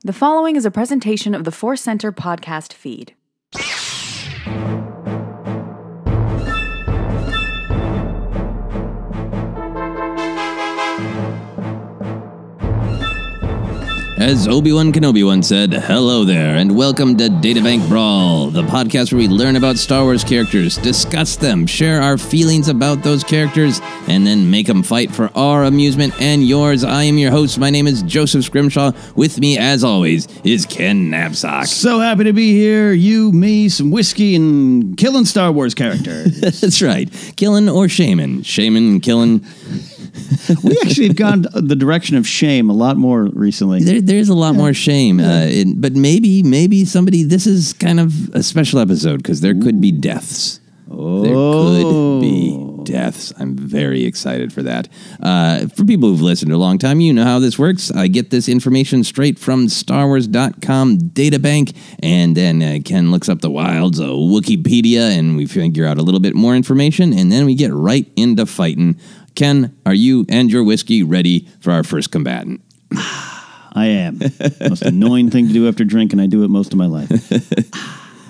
The following is a presentation of the ForceCenter podcast feed. As Obi-Wan Kenobi once said, hello there, and welcome to Databank Brawl, the podcast where we learn about Star Wars characters, discuss them, share our feelings about those characters, and then make them fight for our amusement and yours. I am your host. My name is Joseph Scrimshaw. With me, as always, is Ken Napzok. So happy to be here. You, me, some whiskey, and killing Star Wars characters. That's right. Killing or shaman. Shaman, killing. We actually have gone the direction of shame a lot more recently. There's a lot more shame, but maybe somebody. This is kind of a special episode because there could be deaths. Oh. There could be deaths. I'm very excited for that. For people who've listened a long time, you know how this works. I get this information straight from StarWars.com databank, and then Ken looks up the wilds of Wikipedia, and we figure out a little bit more information, and then we get right into fighting. Ken, are you and your whiskey ready for our first combatant? I am. Most annoying thing to do after drinking. I do it most of my life.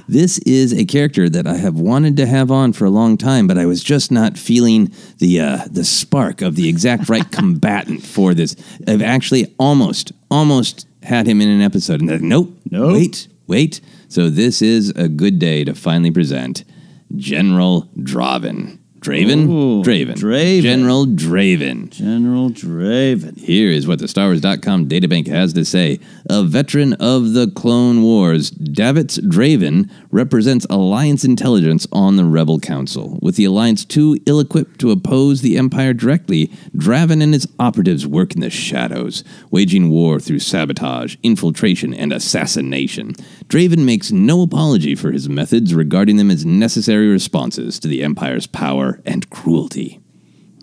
This is a character that I have wanted to have on for a long time, but I was just not feeling the spark of the exact right combatant for this. I've actually almost had him in an episode, and then nope. Wait. So this is a good day to finally present General Draven. Draven. General Draven. Here is what the StarWars.com databank has to say. A veteran of the Clone Wars, Davitz Draven represents Alliance intelligence on the Rebel Council. With the Alliance too ill-equipped to oppose the Empire directly, Draven and his operatives work in the shadows, waging war through sabotage, infiltration, and assassination. Draven makes no apology for his methods, regarding them as necessary responses to the Empire's power and cruelty.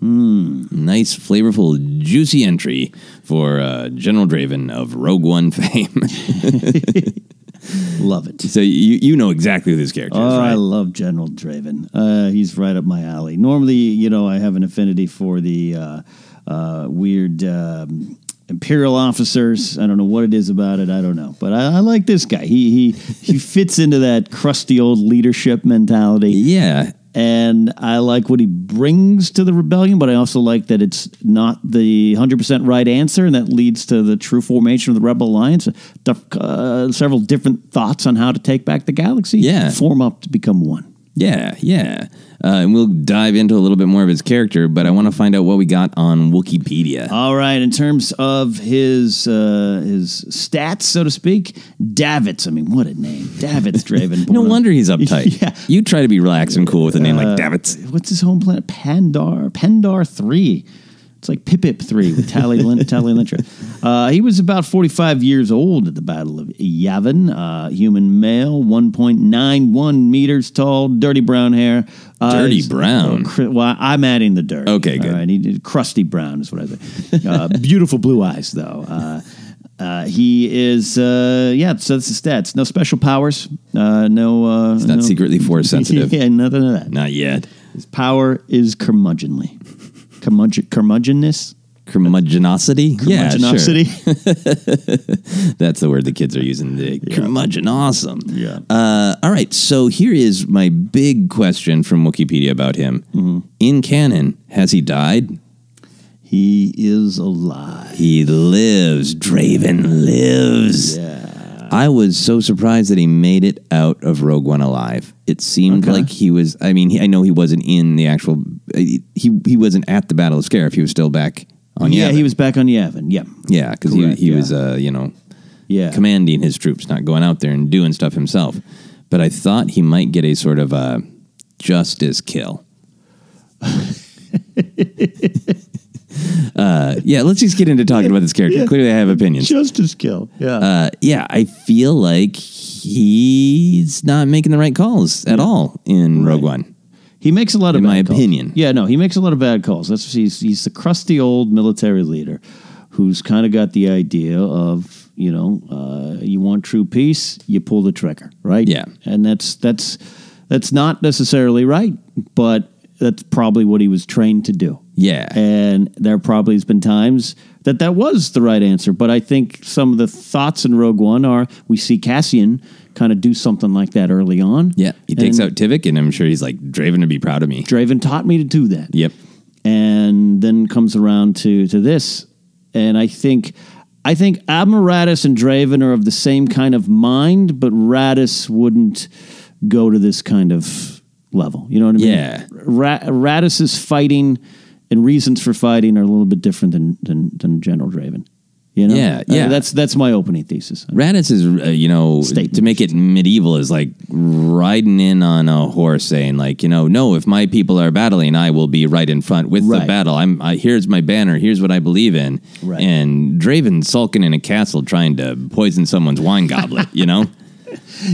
Nice, flavorful, juicy entry for General Draven of Rogue One fame. Love it. So you know exactly who this character is, right? I love General Draven. He's right up my alley. Normally, I have an affinity for the weird Imperial officers. I don't know what it is about it. I don't know. But I like this guy. He fits into that crusty old leadership mentality. Yeah. And I like what he brings to the rebellion, but I also like that it's not the 100% right answer, and that leads to the true formation of the Rebel Alliance. Several different thoughts on how to take back the galaxy. Yeah. Form up to become one. Yeah. And we'll dive into a little bit more of his character, but I want to find out what we got on Wikipedia. All right, in terms of his stats, so to speak, Davitz. I mean, what a name. Davitz Draven. No wonder he's uptight. Yeah. You try to be relaxed and cool with a name like Davitz. What's his home planet? Pendar 3. It's like Pip 3 with Tally Lintra. He was about 45 years old at the Battle of Yavin. Human male, 1.91 meters tall, dirty brown hair. Dirty brown? Well, I'm adding the dirt. Okay, good. All right, he did crusty brown is what I say. Beautiful blue eyes, though. He is, so that's the stats. No special powers. He's not secretly force sensitive. Yeah, nothing of that. Not yet. His power is curmudgeonly. Curmudgeonness? Curmudgeonosity? Yeah, curmudgeonosity. Sure. That's the word the kids are using today. Yeah. Curmudgeon awesome. Yeah. All right, so here is my big question from Wikipedia about him. Mm-hmm. In canon, has he died? He is alive. He lives. Draven lives. Yeah. I was so surprised that he made it out of Rogue One alive. It seemed like he was. I mean, I know he wasn't in the actual. He wasn't at the Battle of Scarif. He was still back on Yavin. Yeah, he was back on Yavin. Yeah, yeah, because he was commanding his troops, not going out there and doing stuff himself. But I thought he might get a sort of justice kill. Let's just get into talking about this character. Clearly, I have opinions. Justice kill. Yeah. I feel like he's not making the right calls at all in Rogue One. He makes a lot of bad calls. In my opinion. Yeah, no, he makes a lot of bad calls. He's the crusty old military leader who's kind of got the idea of, you want true peace, you pull the trigger, right? Yeah. And that's not necessarily right, but that's probably what he was trained to do. Yeah. And there probably has been times that was the right answer. But I think some of the thoughts in Rogue One are we see Cassian kind of do something like that early on. Yeah. He takes out Tivik, and I'm sure he's like, Draven would be proud of me. Draven taught me to do that. Yep. And then comes around to this. And I think Admiral Raddus and Draven are of the same kind of mind, but Raddus wouldn't go to this kind of level. You know what I mean? Yeah. Raddus's fighting and reasons for fighting are a little bit different than General Draven. You know? Yeah. That's my opening thesis. Raddus is, Statement. to make it medieval, is like riding in on a horse saying, like, no, if my people are battling, I will be right in front with the battle. Here's my banner. Here's what I believe in. Right. And Draven sulking in a castle trying to poison someone's wine goblet,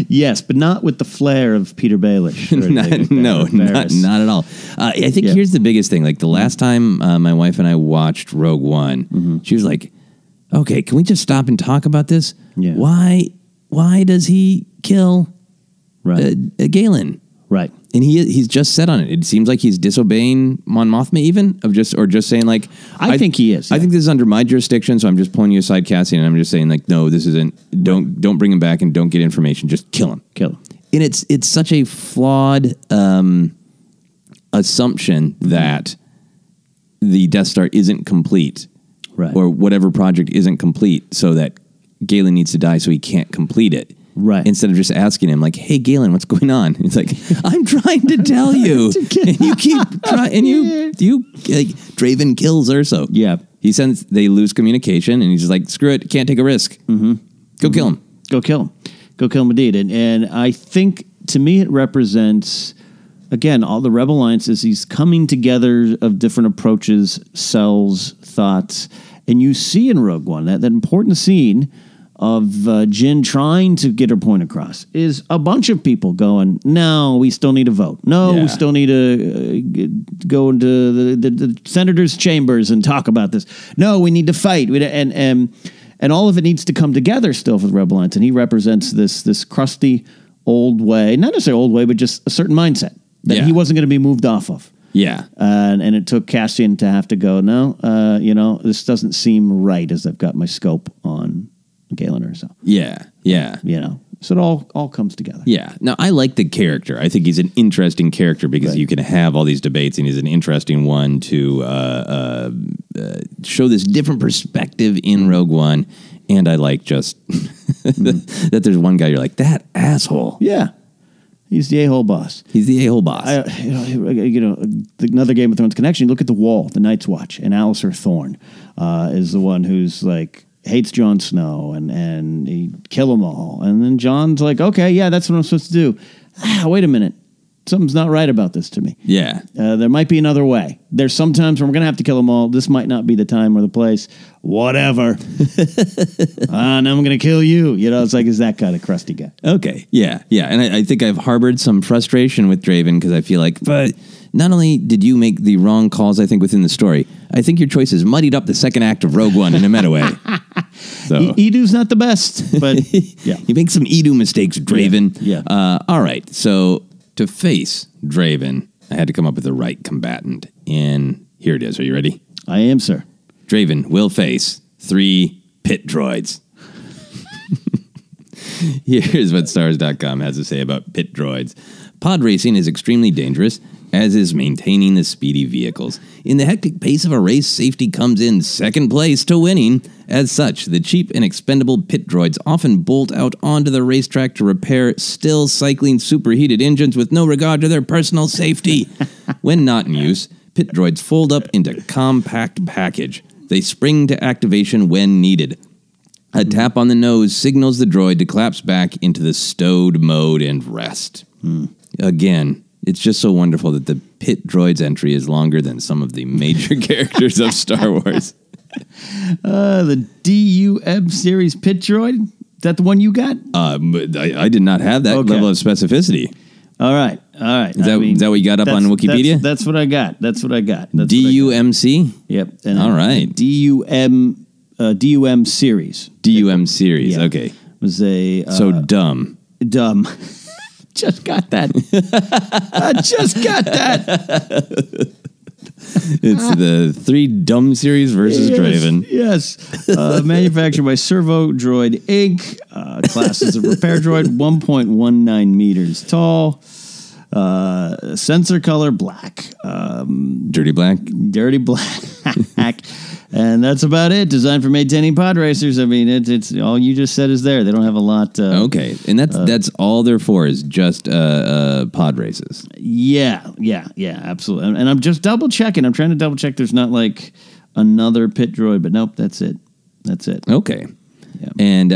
Yes, but not with the flair of Peter Baelish. Not at all. I think here's the biggest thing. Like the last time my wife and I watched Rogue One, she was like, okay, can we just stop and talk about this? Yeah. Why does he kill Galen? Right. And he's just set on it. It seems like he's disobeying Mon Mothma even, or just saying like... I think he is. I think this is under my jurisdiction, so I'm just pulling you aside, Cassian, and I'm just saying like, no, this isn't... Don't bring him back and don't get information. Just kill him. Kill him. And it's such a flawed assumption that the Death Star isn't complete. Right. Or whatever project isn't complete, so that Galen needs to die so he can't complete it. Right. Instead of just asking him, like, hey, Galen, what's going on? He's like, I'm trying to tell you. And you keep trying, and you like, Draven kills Urso. Yeah. They lose communication, and he's just like, screw it, can't take a risk. Go kill him. Go kill him. Go kill him indeed. And I think, to me, it represents, again, all the Rebel Alliances, these coming together of different approaches, cells, thoughts. And you see in Rogue One, that important scene of Jyn trying to get her point across is a bunch of people going, no, we still need a vote. No, we still need to go into the senators' chambers and talk about this. No, we need to fight. And all of it needs to come together still for the Rebel Alliance. And he represents this crusty old way, not necessarily old way, but just a certain mindset that he wasn't going to be moved off of. Yeah. And it took Cassian to have to go, no, this doesn't seem right as I've got my scope on Galen Urso. Yeah. So it all comes together. Yeah. Now, I like the character. I think he's an interesting character because you can have all these debates, and he's an interesting one to show this different perspective in Rogue One. And I like just that there's one guy you're like, that asshole. Yeah. He's the a-hole boss. He's the a-hole boss. Another Game of Thrones connection. Look at the Wall, the Night's Watch, and Alistair Thorne is the one who's like hates Jon Snow and he kill them all. And then Jon's like, okay, yeah, that's what I'm supposed to do. Wait a minute. Something's not right about this to me. Yeah. There might be another way. There's some times when we're going to have to kill them all. This might not be the time or the place. Whatever. Now I'm going to kill you. It's like, is that kind of crusty guy. Okay. Yeah. And I think I've harbored some frustration with Draven because I feel like, but not only did you make the wrong calls, I think, within the story, I think your choices muddied up the second act of Rogue One in a meta way. So. Edu's not the best, but yeah. You make some Edu mistakes, Draven. Yeah. All right. So to face Draven, I had to come up with the right combatant. And here it is. Are you ready? I am, sir. Draven will face 3 Pit Droids. Here's what Stars.com has to say about Pit Droids. Pod racing is extremely dangerous, as is maintaining the speedy vehicles. In the hectic pace of a race, safety comes in second place to winning. As such, the cheap and expendable Pit Droids often bolt out onto the racetrack to repair still cycling superheated engines with no regard to their personal safety. When not in use, Pit Droids fold up into compact package. They spring to activation when needed. A tap on the nose signals the droid to collapse back into the stowed mode and rest. Again, it's just so wonderful that the Pit Droids entry is longer than some of the major characters of Star Wars. The DUM series Pit Droid? Is that the one you got? I did not have that level of specificity. All right. Is that what you got up on Wikipedia? That's what I got. DUMC? Yep. And all right. DUM series. DUM series, yeah. okay. It was a... so dumb. Dumb. Just got that. I just got that. It's the 3 Dumb series versus Draven. Yes. Manufactured by Servo Droid Inc. Classes of repair droid, 1.19 meters tall. Sensor color, black. Dirty black? Dirty black. And that's about it. Designed for maintaining pod racers. I mean, it's all you just said is there. They don't have a lot. Okay. And that's all they're for is just pod races. Yeah, absolutely. And I'm just double checking. I'm trying to double check there's not like another pit droid, but nope, that's it. Okay. Yeah. And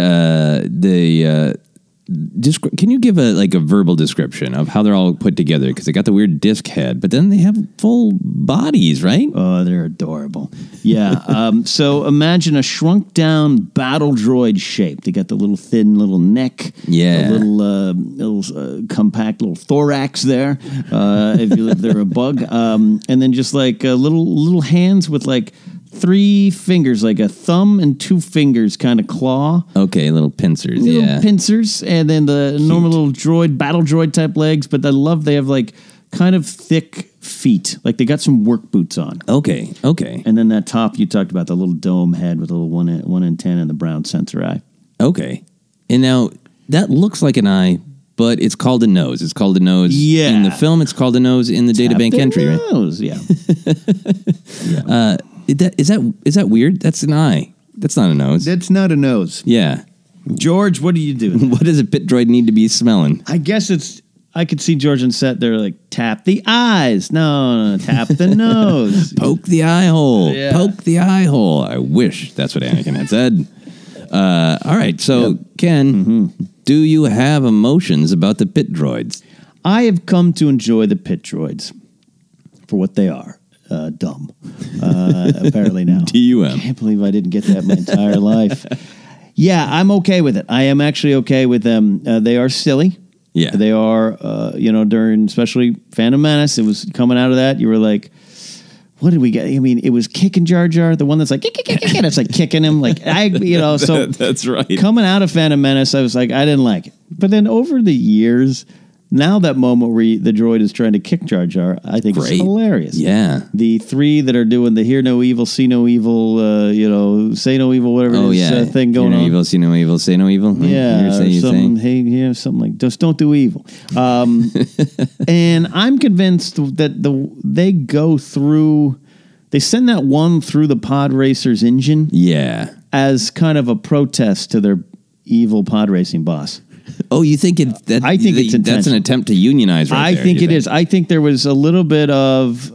can you give a verbal description of how they're all put together? Because they got the weird disc head, but then they have full bodies, right? Oh, they're adorable. Yeah. So imagine a shrunk down battle droid shape. They got the little thin little neck. Yeah. A little compact little thorax there. If they're a bug. And then just like little hands with like 3 fingers, like a thumb and 2 fingers kind of claw. Okay, little pincers, Little pincers, and then the normal little battle droid type legs, but they have like kind of thick feet. Like they got some work boots on. Okay. And then that top you talked about, the little dome head with a little 1 in 10 and the brown sensor eye. Okay. And now that looks like an eye, but it's called a nose. It's called a nose in the film. It's called a nose in the databank entry, right? Nose, yeah. Is that weird? That's an eye. That's not a nose. That's not a nose. Yeah. George, what are you doing? What does a pit droid need to be smelling? I guess I could see George on set. They're like, tap the eyes. No, tap the nose. Poke the eye hole. Yeah. Poke the eye hole. I wish that's what Anakin had said. All right. So, Ken, do you have emotions about the pit droids? I have come to enjoy the pit droids for what they are. Dumb. Apparently now. DUM. I can't believe I didn't get that my entire life. Yeah, I'm okay with it. I am actually okay with them. They are silly. Yeah. They are, during especially Phantom Menace, it was coming out of that. You were like, what did we get? I mean, it was kicking Jar Jar, the one that's like, kick, and it's like kicking him. Like, so. That's right. Coming out of Phantom Menace, I was like, I didn't like it. But then over the years, now that moment where the droid is trying to kick Jar Jar, I think is hilarious. Yeah. The 3 that are doing the hear no evil, see no evil, say no evil, whatever it is, thing going on. Hear no evil, see no evil, say no evil. Yeah. Something like, just don't do evil. And I'm convinced that they go through, they send that one through the pod racer's engine. Yeah. As kind of a protest to their evil pod racing boss. Oh, you think it's an attempt to unionize right there? I think it is. I think there was a little bit of,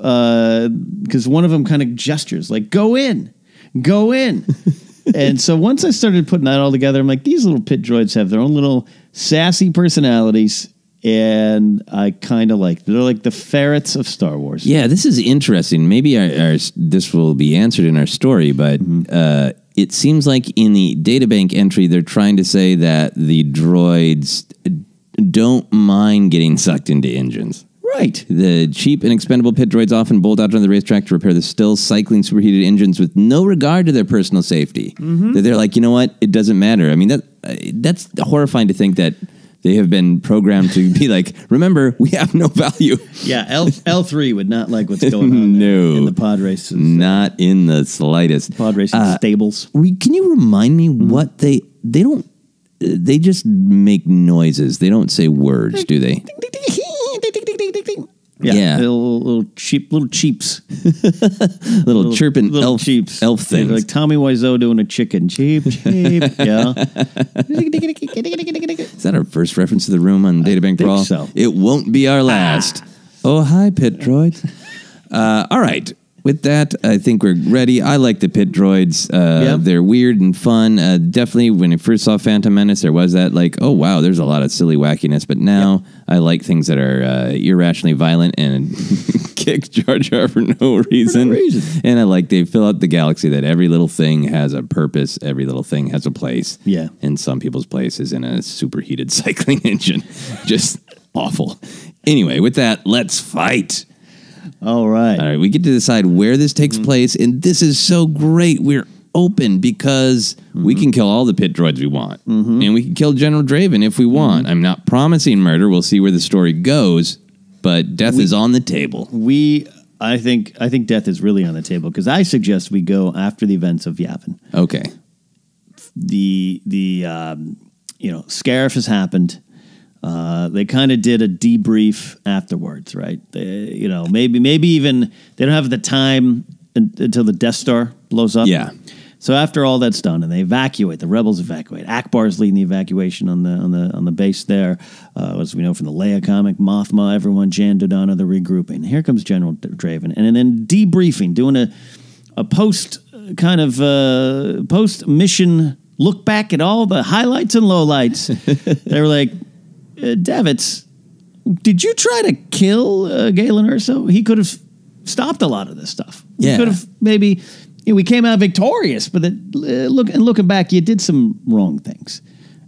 because one of them kind of gestures, like, go in. And so once I started putting that all together, I'm like, these little pit droids have their own little sassy personalities, and I kind of like them. They're like the ferrets of Star Wars. Yeah, this is interesting. Maybe this will be answered in our story, but it seems like in the databank entry, they're trying to say that the droids don't mind getting sucked into engines. Right. The cheap and expendable pit droids often bolt out onto the racetrack to repair the still cycling superheated engines with no regard to their personal safety. They're like, you know what? It doesn't matter. I mean, that's horrifying to think that they have been programmed to be like, remember, we have no value. Yeah, L3 would not like what's going on in the pod races. Not in the slightest. Pod racing stables. Can you remind me what they don't, they just make noises. They don't say words, do they? Yeah. Little cheeps. little chirping little elf cheeps. Elf things. Like Tommy Wiseau doing a chicken. Cheep. Yeah. Is that our first reference to the room on Databank Brawl? So. It won't be our last. Oh, hi, Pit Droids. All right. With that, I think we're ready. I like the Pit Droids. They're weird and fun. Definitely, when I first saw Phantom Menace, there was that like, oh, wow, there's a lot of silly wackiness. But now I like things that are irrationally violent and kick Jar Jar for no reason. And I like they fill out the galaxy that every little thing has a purpose. Every little thing has a place. Yeah. And some people's place is in a superheated cycling engine. Just awful. Anyway, with that, let's fight. All right. We get to decide where this takes place, and this is so great. We're open because we can kill all the pit droids we want. And we can kill General Draven if we want. I'm not promising murder. We'll see where the story goes. But death is on the table. I think death is really on the table because I suggest we go after the events of Yavin. Okay. The Scarif has happened. They kind of did a debrief afterwards, right? Maybe even they don't have the time until the Death Star blows up. Yeah. So after all that's done, and they evacuate, the rebels evacuate. Akbar's leading the evacuation on the base there, as we know from the Leia comic. Mothma, everyone, Jan Dodonna, they're regrouping. Here comes General Draven, and then debriefing, doing a post mission look back at all the highlights and lowlights. They were like, Davitz, did you try to kill Galen Erso? He could have stopped a lot of this stuff. Yeah. We could have maybe. We came out victorious, but looking back, you did some wrong things.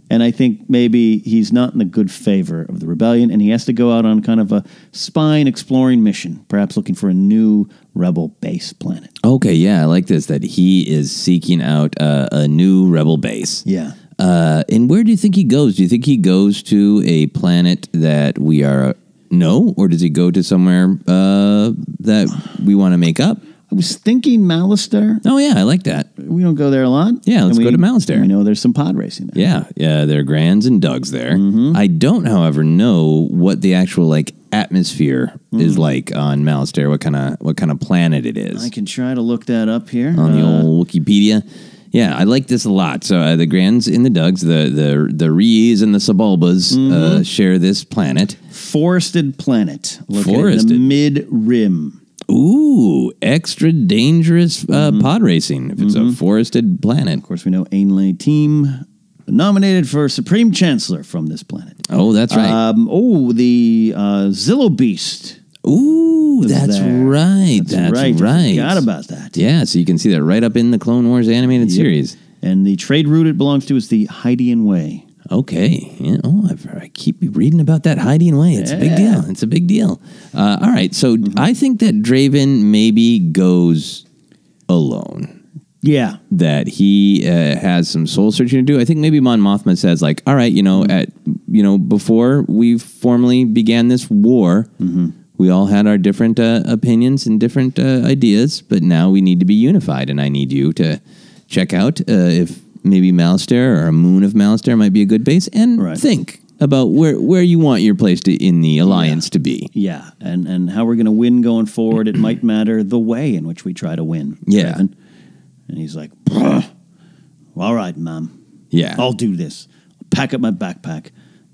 And I think maybe he's not in the good favor of the rebellion, and he has to go out on kind of a spine exploring mission, perhaps looking for a new rebel base planet. Okay, yeah, I like this, that he is seeking out a new rebel base. Yeah. And where do you think he goes? Do you think he goes to a planet that we are or does he go to somewhere that we want to make up? I was thinking Malastare. Oh, yeah, I like that. We don't go there a lot. Yeah, let's go to Malastare. We know there's some pod racing there. Yeah, there are Grands and Dougs there. I don't, however, know what the actual atmosphere is like on Malastare. What kind of planet it is. I can try to look that up here on the old Wikipedia. Yeah, I like this a lot. So the Grands and the Dougs, the Rees and the Sebulbas share this planet. Forested planet. Located in the mid-rim. Ooh, extra dangerous pod racing if it's a forested planet. Of course, we know Ainlay team nominated for Supreme Chancellor from this planet. Oh, that's right. The Zillo Beast. Ooh, that's right. That's right. I forgot about that. Yeah, so you can see that right up in the Clone Wars animated series. And the trade route it belongs to is the Hydian Way. Okay. Yeah. Oh, I keep reading about that Hydian Way. It's a big deal. It's a big deal. All right. So I think that Draven maybe goes alone. Yeah. That he has some soul searching to do. I think maybe Mon Mothma says all right, before we formally began this war, we all had our different opinions and different ideas, but now we need to be unified, and I need you to check out if maybe Malastare or a moon of Malastare might be a good base, and think about where you want your place in the alliance to be. Yeah, and how we're going to win going forward. It might matter the way in which we try to win. Yeah. Draven. And he's like, all right, Mom. Yeah. I'll do this. I'll pack up my backpack,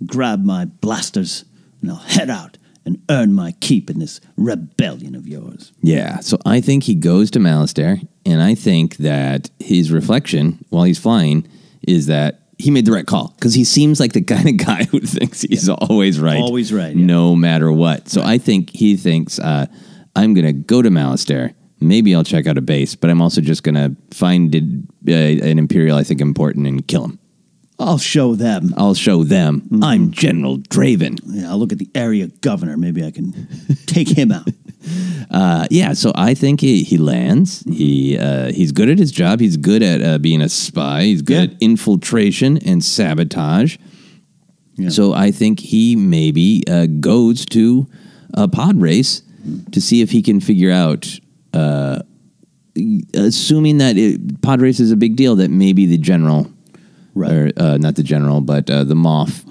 grab my blasters, and I'll head out and earn my keep in this rebellion of yours. Yeah, so I think he goes to Malastare, and I think that his reflection while he's flying is that he made the right call, because he seems like the kind of guy who thinks he's always right. Always right, no matter what. So I think he thinks, I'm going to go to Malastare. Maybe I'll check out a base, but I'm also just going to find an Imperial I think important and kill him. I'll show them. I'm General Draven. Yeah, I'll look at the area governor. Maybe I can take him out. So I think he lands. He's good at his job. He's good at being a spy. He's good at infiltration and sabotage. Yeah. So I think he maybe goes to a pod race to see if he can figure out, assuming that pod race is a big deal, that maybe the general... Right. Or not the general, but the Moff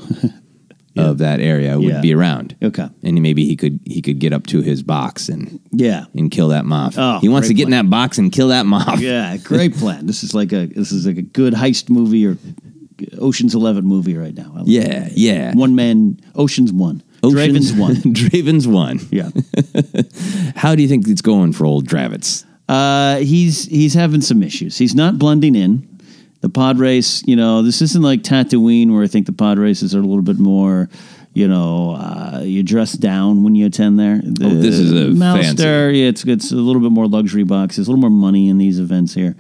of that area would be around. Okay. And maybe he could get up to his box and kill that Moff. Oh, he wants to get in that box and kill that Moff. Yeah, great plan. This is like a good heist movie or Ocean's 11 movie right now. Yeah. One man, Ocean's 1. Draven's 1. Draven's 1. Yeah. How do you think it's going for old Dravitz? He's having some issues. He's not blending in. The pod race, this isn't like Tatooine where I think the pod races are a little bit more, you dress down when you attend there. This is a Malastare, fancy. it's a little bit more luxury boxes, a little more money in these events here.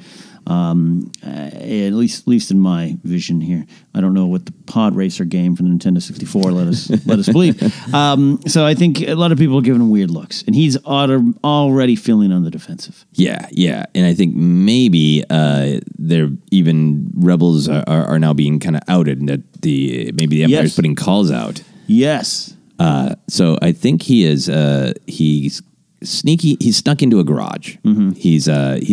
At least in my vision here. I don't know what the pod racer game from the Nintendo 64 let us believe. So I think a lot of people are giving him weird looks, and he's already feeling on the defensive. Yeah, and I think maybe rebels are now being kind of outed, and that maybe the Empire's putting calls out. Yes. So I think he's sneaky. He's snuck into a garage. Mm-hmm. He's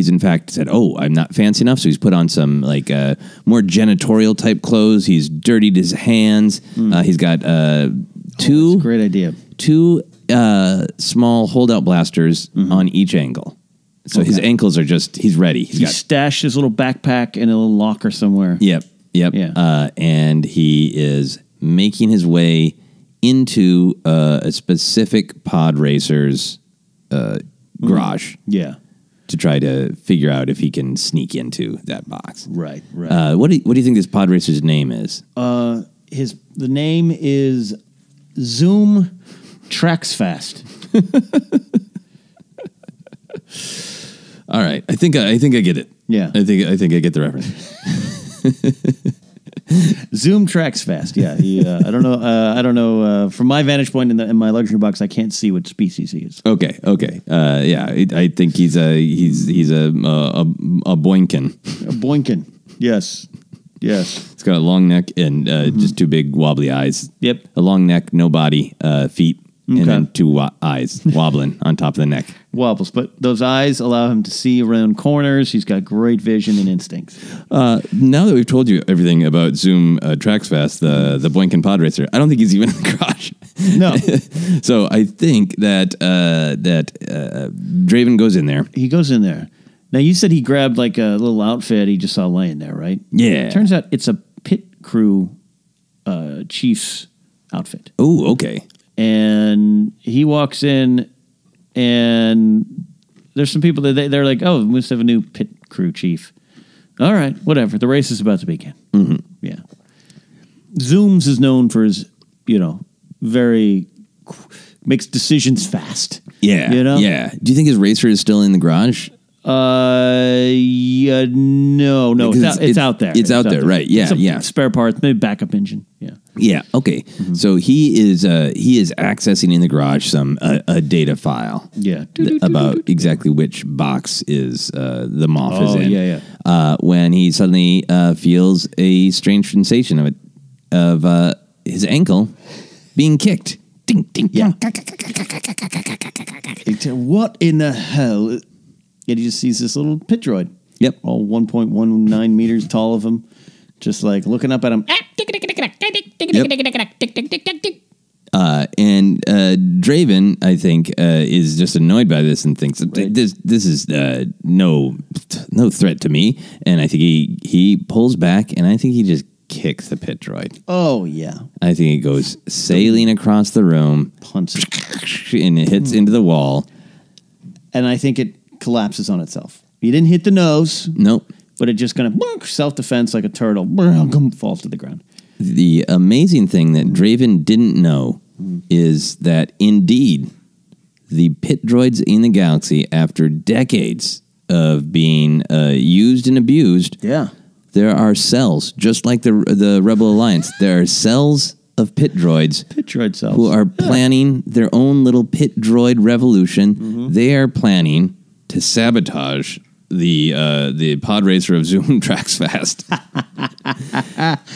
in fact said, "Oh, I'm not fancy enough." So he's put on some more janitorial type clothes. He's dirtied his hands. He's got two. That's a great idea. Two small holdout blasters on each ankle. So his ankles are he's ready. He stashed his little backpack in a little locker somewhere. Yep. Yeah. And he is making his way into a specific pod racer's garage. Yeah. To try to figure out if he can sneak into that box. Right. What do you think this pod racer's name is? The name is Zoom Tracks Fast. All right. I think I get it. Yeah. I think I get the reference. Zoom tracks fast. Yeah, I don't know. From my vantage point in my luxury box, I can't see what species he is. Okay. I think he's a boinkin. A boinkin. Yes. It's got a long neck and just two big wobbly eyes. Yep. A long neck, no body, feet, and then two eyes wobbling on top of the neck. Wobbles, but those eyes allow him to see around corners. He's got great vision and instincts. Now that we've told you everything about Zoom Tracks Fast, the Boinkin pod racer, I don't think he's even in the garage. No. So I think that Draven goes in there. He goes in there. Now, you said he grabbed like a little outfit he just saw laying there, right? Yeah. Turns out it's a pit crew chief's outfit. Oh, okay. And he walks in, and there's some people that they're like, "Oh, we must have a new pit crew chief." All right, whatever. The race is about to begin. Mm-hmm. Yeah. Zooms is known for his, makes decisions fast. Yeah. Yeah. Do you think his racer is still in the garage? Yeah, no, it's out there. It's out there, right? Yeah, Spare parts, maybe backup engine. Yeah. Okay. Mm-hmm. So he is accessing in the garage a data file. Yeah. About exactly which box is the Moff is in. Yeah. When he suddenly feels a strange sensation of his ankle being kicked. Ding ding. Yeah. What in the hell? And he just sees this little pit droid. Yep. All 1.19 meters tall of him, just like looking up at him. And Draven, I think, is just annoyed by this and thinks this is no threat to me. And I think he pulls back, and I think he just kicks the pit droid. Oh yeah. I think it goes sailing across the room, punches, and it hits into the wall. And I think it collapses on itself. He didn't hit the nose. Nope. But it just kind of self-defense like a turtle, falls to the ground. The amazing thing that Draven didn't know is that indeed the pit droids in the galaxy, after decades of being used and abused, there are cells, just like the Rebel Alliance. There are cells of pit droids, cells, who are planning their own little pit droid revolution. Mm-hmm. They are planning to sabotage the pod racer of Zoom Tracks Fast.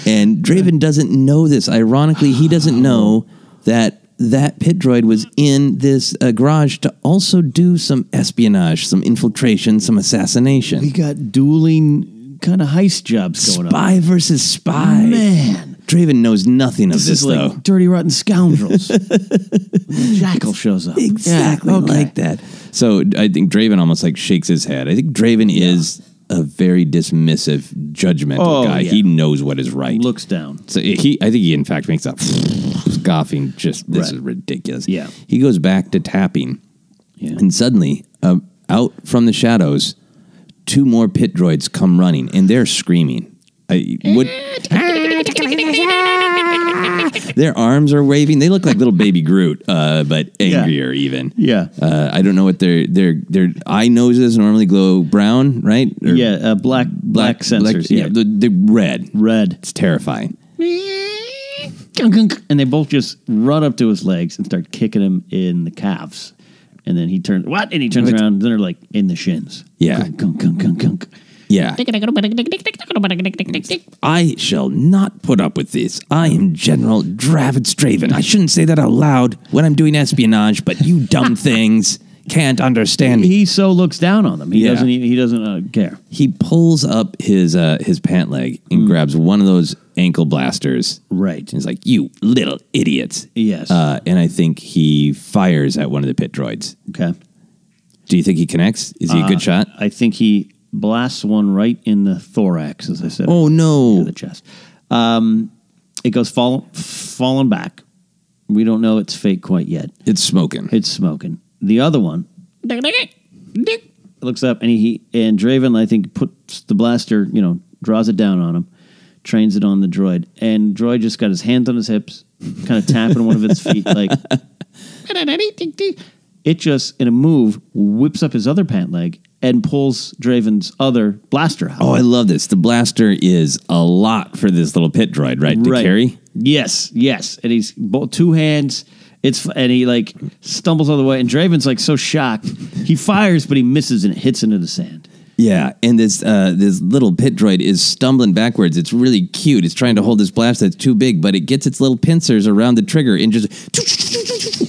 And Draven doesn't know this. Ironically, he doesn't know that pit droid was in this garage to also do some espionage, some infiltration, some assassination. We got dueling kind of heist jobs going on. Spy versus spy. Man. Draven knows nothing of this, though. Like Dirty Rotten Scoundrels. Jackal shows up. Exactly like that. So I think Draven almost like shakes his head. I think Draven is a very dismissive, judgmental guy. Yeah. He knows what is right. Looks down. So I think he in fact makes up scoffing. This is ridiculous. Yeah. He goes back to tapping, and suddenly out from the shadows, two more pit droids come running, and they're screaming. Their arms are waving. They look like little baby Groot, but angrier even. Yeah. I don't know what their eye noses normally glow brown, right? Or black sensors. The red. Red. It's terrifying. And they both just run up to his legs and start kicking him in the calves. And then he turns around, and they're like in the shins. Yeah. Gunk. Yeah. I shall not put up with this. I am General Draven. I shouldn't say that out loud when I'm doing espionage, but you dumb things can't understand me. He so looks down on them. He doesn't care. He pulls up his pant leg and grabs one of those ankle blasters. Right. And he's like, "You little idiots." Yes. And I think he fires at one of the pit droids. Okay. Do you think he connects? Is he a good shot? I think he blasts one right in the thorax, as I said. Oh, no. The chest. It goes falling back. We don't know its fate quite yet. It's smoking. The other one looks up, and and Draven, I think, puts the blaster, draws it down on him, trains it on the droid, and droid just got his hands on his hips, kind of tapping one of its feet, like. It just, in a move, whips up his other pant leg and pulls Draven's other blaster out. Oh, I love this. The blaster is a lot for this little pit droid, right? To carry? Yes. And he's both two hands. And he like stumbles all the way. And Draven's like so shocked. He fires, but he misses and it hits into the sand. Yeah, and this little pit droid is stumbling backwards. It's really cute. It's trying to hold this blaster that's too big, but it gets its little pincers around the trigger and just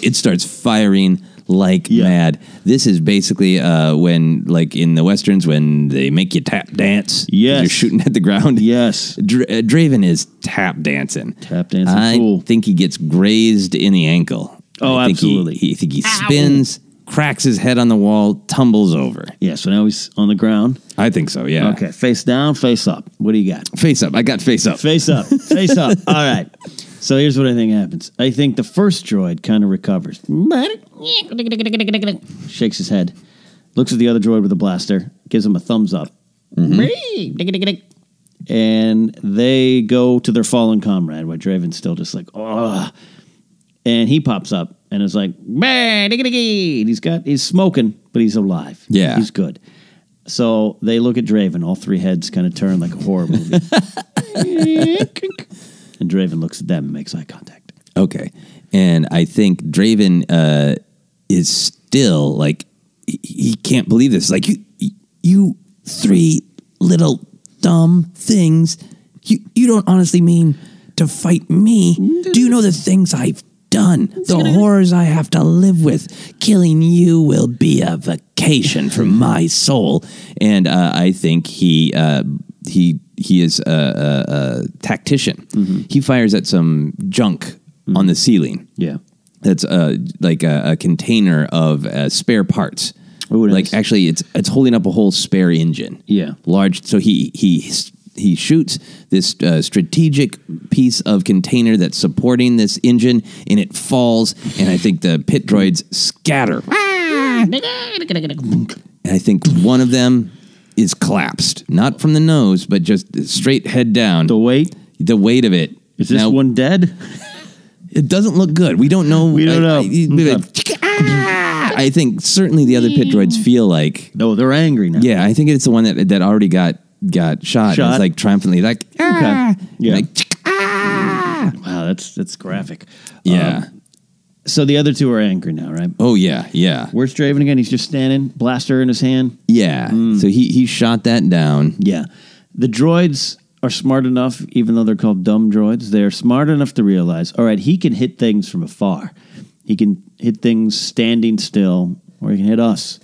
it starts firing like mad. This is basically when, like in the Westerns, when they make you tap dance. Yes. You're shooting at the ground. Yes. Draven is tap dancing. Tap dancing, cool. I think he gets grazed in the ankle. Oh, absolutely. I think he spins, cracks his head on the wall, tumbles over. Yeah, so now he's on the ground. I think so, yeah. Okay, face down, face up. What do you got? Face up. I got face up. Face up. Face up. All right. So here's what I think happens. I think the first droid kind of recovers. Shakes his head. Looks at the other droid with the blaster. Gives him a thumbs up. Mm-hmm. And they go to their fallen comrade, while Draven's still just like, oh. And he pops up and is like, he's smoking, but he's alive. Yeah. He's good. So they look at Draven. All three heads kind of turn like a horror movie. And Draven looks at them and makes eye contact. Okay. And I think Draven is still like, he can't believe this. Like, you three little dumb things. You don't honestly mean to fight me. Do you know the things I've done? The horrors I have to live with. Killing you will be a vacation for my soul. And I think he is a tactician. Mm-hmm. He fires at some junk on the ceiling. Yeah. That's like a container of spare parts. Ooh, nice. Like actually, it's holding up a whole spare engine. Yeah. Large. So he shoots this strategic piece of container that's supporting this engine, and it falls. And I think the pit droids scatter. And I think one of them is collapsed, not from the nose, but just straight head down. The weight of it. Is this one dead? It doesn't look good. We don't know. I think certainly the other pit droids feel like... No, they're angry now. Yeah, I think it's the one that already got shot. It's like triumphantly like... Okay. Yeah. Like, wow, that's graphic. Yeah. So the other two are angry now, right? Oh, yeah. Where's Draven again? He's just standing, blaster in his hand. Yeah. So he shot that down. Yeah. The droids are smart enough, even though they're called dumb droids, they're smart enough to realize, all right, he can hit things from afar. He can hit things standing still, or he can hit us.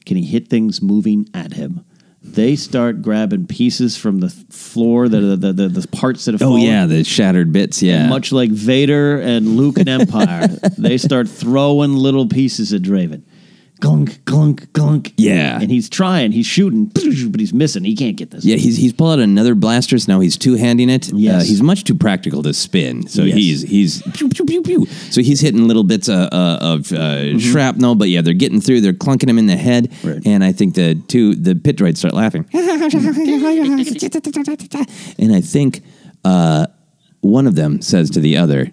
Can he hit things moving at him? They start grabbing pieces from the floor, the parts that have fallen. Oh, yeah, the shattered bits, yeah. And much like Vader and Luke in Empire, they start throwing little pieces at Draven. Clunk, clunk, clunk. Yeah. And he's trying, he's shooting, but he's missing. He can't get this. Yeah, he's pulled out another blaster, so now he's two-handing it. Yes. He's much too practical to spin, so Yes. he's pew, pew, pew, pew. So he's hitting little bits of shrapnel, but yeah, they're getting through, they're clunking him in the head, Right. and I think the pit droids start laughing. And I think one of them says to the other,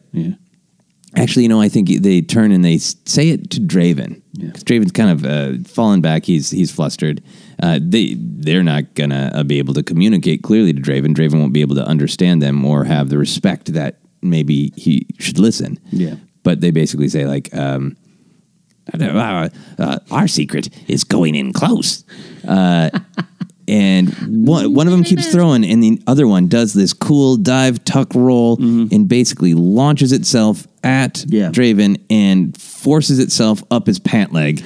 actually, I think they turn and they say it to Draven. Because Draven's kind of fallen back. He's flustered. They're not going to be able to communicate clearly to Draven. Draven won't be able to understand them or have the respect that maybe he should listen. Yeah. But they basically say, like, our secret is going in close. And one of them keeps throwing, and the other one does this cool dive, tuck, roll, and basically launches itself at Draven and forces itself up his pant leg.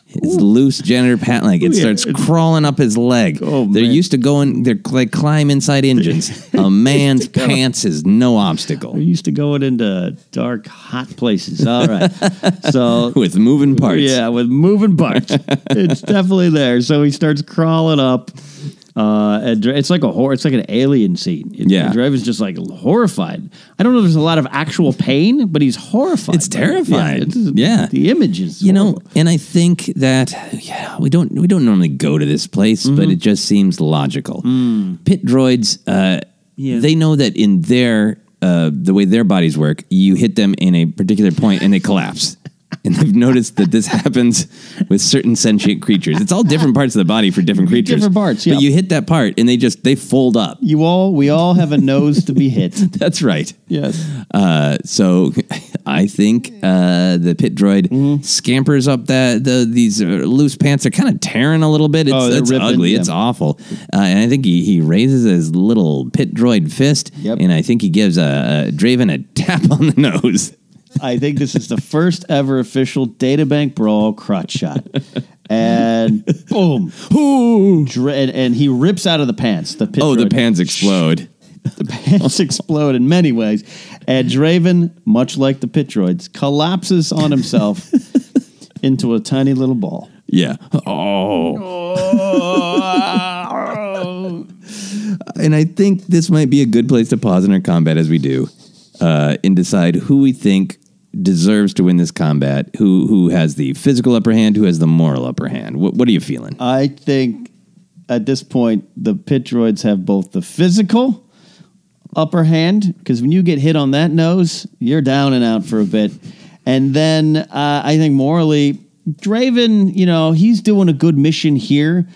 His loose janitor pant leg. It starts crawling up his leg. Oh, they're man. used to going, they're like climb inside engines. A man's pants is no obstacle. We're used to going into dark, hot places. All right. So With moving parts. Yeah, with moving parts. It's definitely there. So he starts crawling up. And it's like it's like an alien scene. Draven's just like horrified. I don't know if there's a lot of actual pain, but he's horrified. It's terrifying. The images. And I think that we don't normally go to this place, but it just seems logical. Pit droids, they know that in their the way their bodies work, you hit them in a particular point and they collapse. And they've noticed that this happens with certain sentient creatures. It's all different parts of the body for different creatures. Different parts, yeah. But you hit that part and they fold up. We all have a nose to be hit. That's right. Yes. So I think the pit droid scampers up these loose pants. They're kind of tearing a little bit. It's ripping, ugly. yeah. It's awful. And I think he raises his little pit droid fist, and I think he gives Draven a tap on the nose. I think this is the first ever official Databank Brawl crotch shot. And boom. And he rips out of the pants. The pit droid. The pants explode. The pants explode in many ways. And Draven, much like the pit droids, collapses on himself into a tiny little ball. Yeah. And I think this might be a good place to pause in our combat as we do. And decide who we think deserves to win this combat, who has the physical upper hand, who has the moral upper hand. What are you feeling? I think at this point, the pit droids have both the physical upper hand, because when you get hit on that nose, you're down and out for a bit. And then I think morally, Draven, he's doing a good mission here,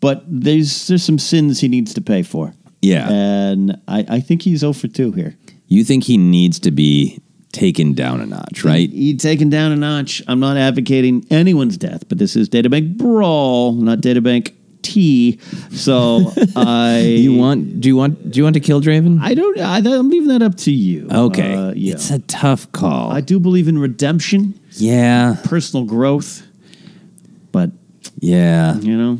but there's some sins he needs to pay for. Yeah. And I think he's 0 for 2 here. You think he needs to be taken down a notch, right? He's taken down a notch. I'm not advocating anyone's death, but this is Databank Brawl, not Databank T. So do you want to kill Draven? I'm leaving that up to you. Okay. It's a tough call. I do believe in redemption. Yeah. Personal growth. But yeah.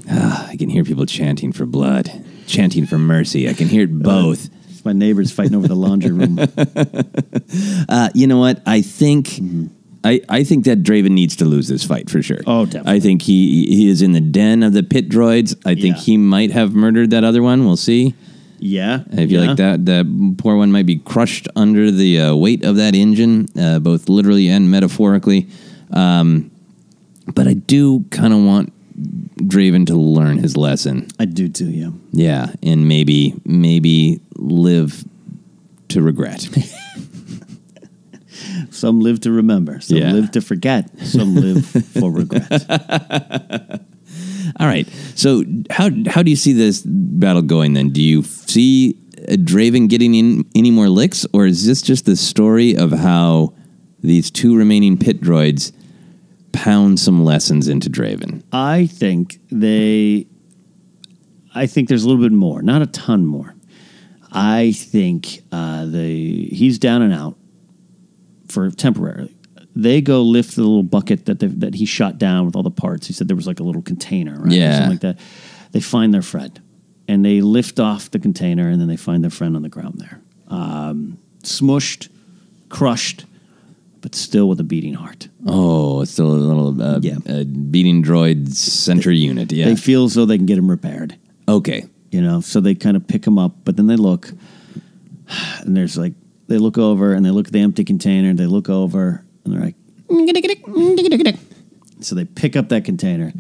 I can hear people chanting for blood, chanting for mercy. I can hear it both. My neighbors fighting over the laundry room. You know what? I think I think that Draven needs to lose this fight for sure. Oh, definitely. I think he is in the den of the pit droids. I think he might have murdered that other one. We'll see. Yeah. I feel like that poor one might be crushed under the weight of that engine, both literally and metaphorically. But I do kind of want Draven to learn his lesson. I do too, yeah. Yeah, and maybe live to regret. Some live to remember. Some live to forget. Some live for regret. All right. So how do you see this battle going then? Do you see Draven getting in any more licks, or is this just the story of how these two remaining pit droids pound some lessons into Draven? I think there's a little bit more, not a ton more. I think he's down and out for temporarily. They go lift the little bucket that he shot down with all the parts. He said there was like a little container, right? Yeah. Or something like that. They find their friend, and they lift off the container, and then they find their friend on the ground there. Smushed, crushed, but still with a beating heart. Oh, it's still a little beating droid center unit. Yeah. They feel as though they can get him repaired. Okay. So they kind of pick him up, but then they look, and there's like, they look over and they look at the empty container, they look over, and they're like, so they pick up that container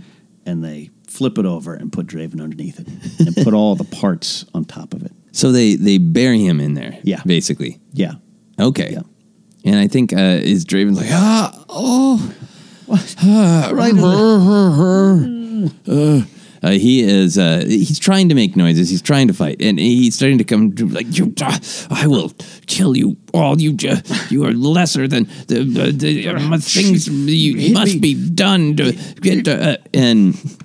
and they flip it over and put Draven underneath it and put all the parts on top of it. So they bury him in there. Yeah. Basically. Yeah. Okay. Yeah. And I think is Draven's like, he is he's trying to make noises. He's trying to fight, and he's starting to come to like, I will kill you all. You are lesser than the things you must be done to get and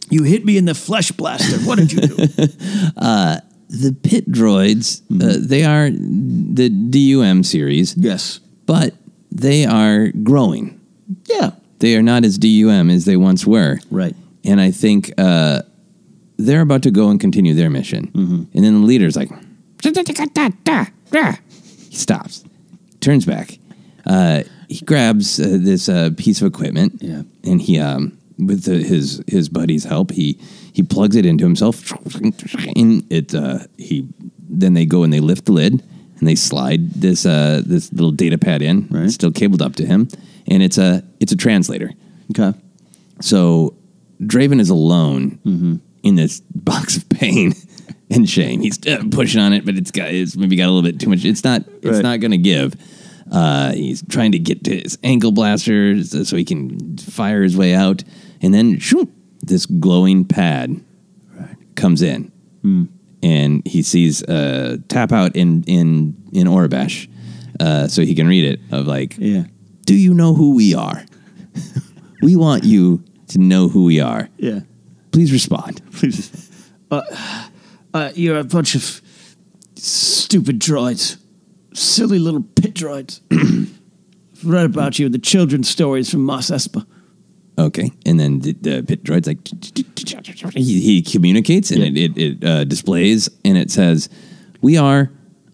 you hit me in the flesh blaster. What did you do? The Pit Droids, they are the DUM series. Yes. But they are growing. Yeah. They are not as DUM as they once were. Right. And I think they're about to go and continue their mission. Mm-hmm. And then the leader's like, he stops, turns back. He grabs this piece of equipment. Yeah. And he, with his buddy's help, he plugs it into himself. And then they go and they lift the lid and they slide this little data pad in. Right. It's still cabled up to him, and it's a translator. Okay. So Draven is alone in this box of pain and shame. He's pushing on it, but it's maybe got a little bit too much. It's not going to give. He's trying to get to his ankle blaster so he can fire his way out, and then shoot, this glowing pad comes in, and he sees tap out in Orabesh, so he can read it. Of like, do you know who we are? We want you to know who we are. Yeah. Please respond. Please. You're a bunch of stupid droids. Silly little pit droids. I've read about you in the children's stories from Mos Espa. Okay. And then the Pit Droid's like, he communicates, and it displays, and it says, we are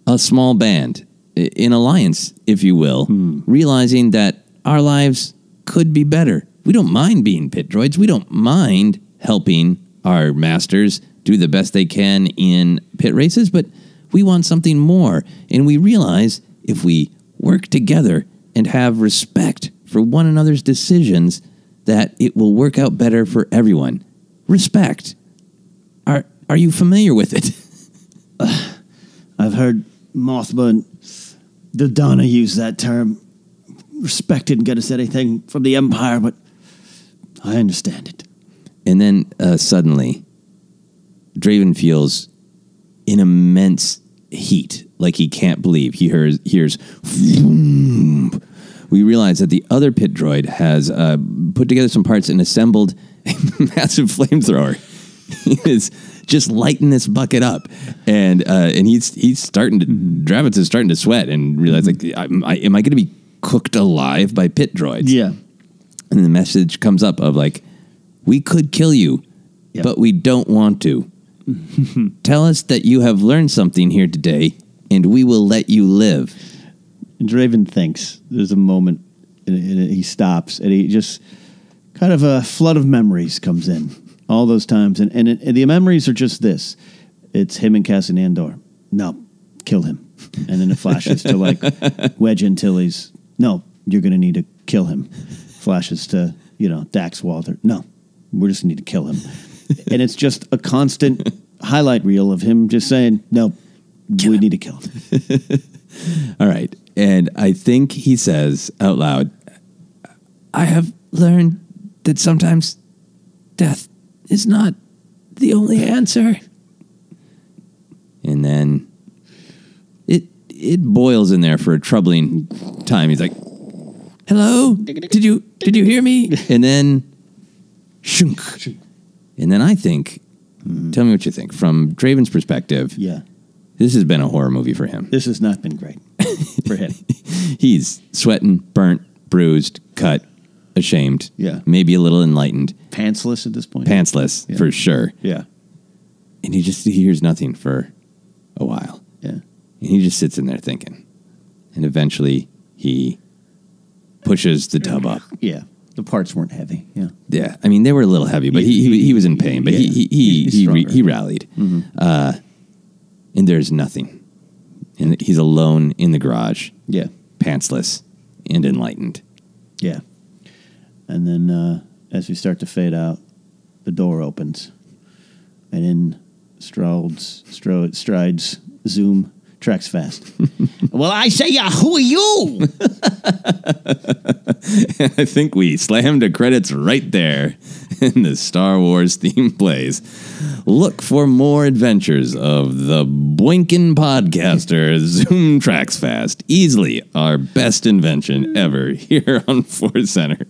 a small band, in alliance, if you will, realizing that our lives could be better. We don't mind being Pit Droids. We don't mind helping our masters do the best they can in pit races, but we want something more. And we realize if we work together and have respect for one another's decisions, that it will work out better for everyone. Respect. Are you familiar with it? I've heard Mothma and Dodonna use that term. Respect didn't get us anything from the Empire, but I understand it. And then suddenly, Draven feels an immense heat, like he can't believe. He hears vroom. We realize that the other Pit Droid has put together some parts and assembled a massive flamethrower. He is just lighting this bucket up, and he's starting to. Dravitz is starting to sweat and realize, like, am I going to be cooked alive by Pit Droids? Yeah. And the message comes up of like, we could kill you, but we don't want to. Tell us that you have learned something here today, and we will let you live. And Draven thinks. There's a moment, and he stops, and he just kind of a flood of memories comes in. All those times, and the memories are just this. It's him and Cassian Andor. No, kill him. And then it flashes to like Wedge Antilles. No, you're going to need to kill him. Flashes to, Dax Walter. No, we just need to kill him. And it's just a constant highlight reel of him just saying, no, we need to kill him. All right. And I think he says out loud, I have learned that sometimes death is not the only answer. And then it boils in there for a troubling time. He's like, hello? Did you hear me? And then shunk. And then I think, tell me what you think. From Draven's perspective, this has been a horror movie for him. This has not been great for him. He's sweating, burnt, bruised, cut, ashamed, maybe a little enlightened. Pantsless at this point? Pantsless, for sure. Yeah. And he hears nothing for a while. Yeah. And he just sits in there thinking. And eventually he pushes the tub up. Yeah. The parts weren't heavy. Yeah. Yeah. I mean, they were a little heavy, but he was in pain, but he rallied. Mm-hmm. And there's nothing. And he's alone in the garage. Yeah. Pantsless and enlightened. Yeah. And then as we start to fade out, the door opens. And in strides Zoom tracks fast. Well, I say, who are you? I think we slammed the credits right there, and the Star Wars theme plays. Look for more adventures of the boinkin' podcaster Zoom Tracks Fast. Easily our best invention ever here on ForceCenter.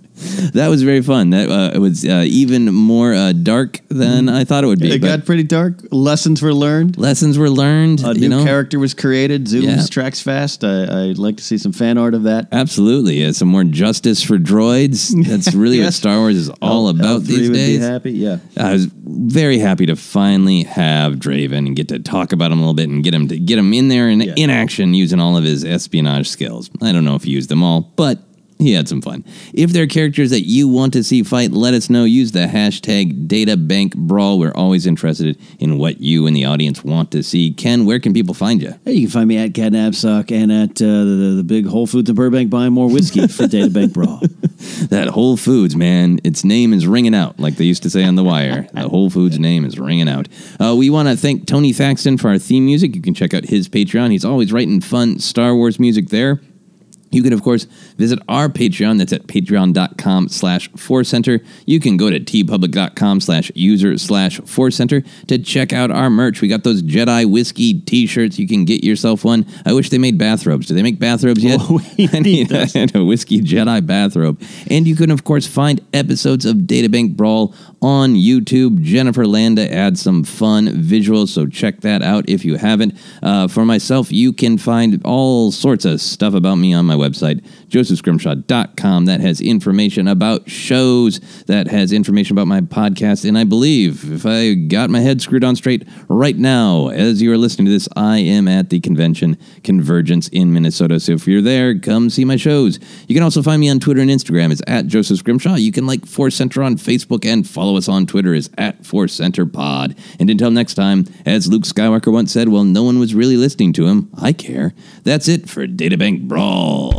That was very fun. That was even more dark than I thought it would be. It got pretty dark. Lessons were learned. A new character was created. Zoom's Tracks Fast. I'd like to see some fan art of that. Absolutely. Some more justice for droids. That's really what Star Wars is all about these days. Be happy. Yeah. I was very happy to finally have Draven and get to talk about him a little bit and get him in there and in action using all of his espionage skills. I don't know if he used them all, but he had some fun. If there are characters that you want to see fight, let us know. Use the hashtag Databank Brawl. We're always interested in what you and the audience want to see. Ken, where can people find you? Hey, you can find me at Ken Napzok and at the big Whole Foods in Burbank buying more whiskey for Databank Brawl. That Whole Foods, man, its name is ringing out, like they used to say on The Wire. The Whole Foods name is ringing out. We want to thank Tony Thaxton for our theme music. You can check out his Patreon. He's always writing fun Star Wars music there. You can, of course, visit our Patreon. That's at patreon.com/ForceCenter. You can go to tpublic.com/user/ForceCenter to check out our merch. We got those Jedi Whiskey t-shirts. You can get yourself one. I wish they made bathrobes. Do they make bathrobes yet? Oh, I need a Whiskey Jedi bathrobe. And you can, of course, find episodes of Databank Brawl on YouTube. Jennifer Landa adds some fun visuals, so check that out if you haven't. For myself, you can find all sorts of stuff about me on my website, josephscrimshaw.com. That has information about shows, that has information about my podcast, and I believe, if I got my head screwed on straight right now, as you are listening to this, I am at the convention Convergence in Minnesota, so if you're there, come see my shows. You can also find me on Twitter and Instagram. It's at Joseph Scrimshaw. You can like ForceCenter on Facebook and follow us on Twitter is at ForceCenterPod. And until next time, as Luke Skywalker once said, well, no one was really listening to him. I care. That's it for Databank Brawl.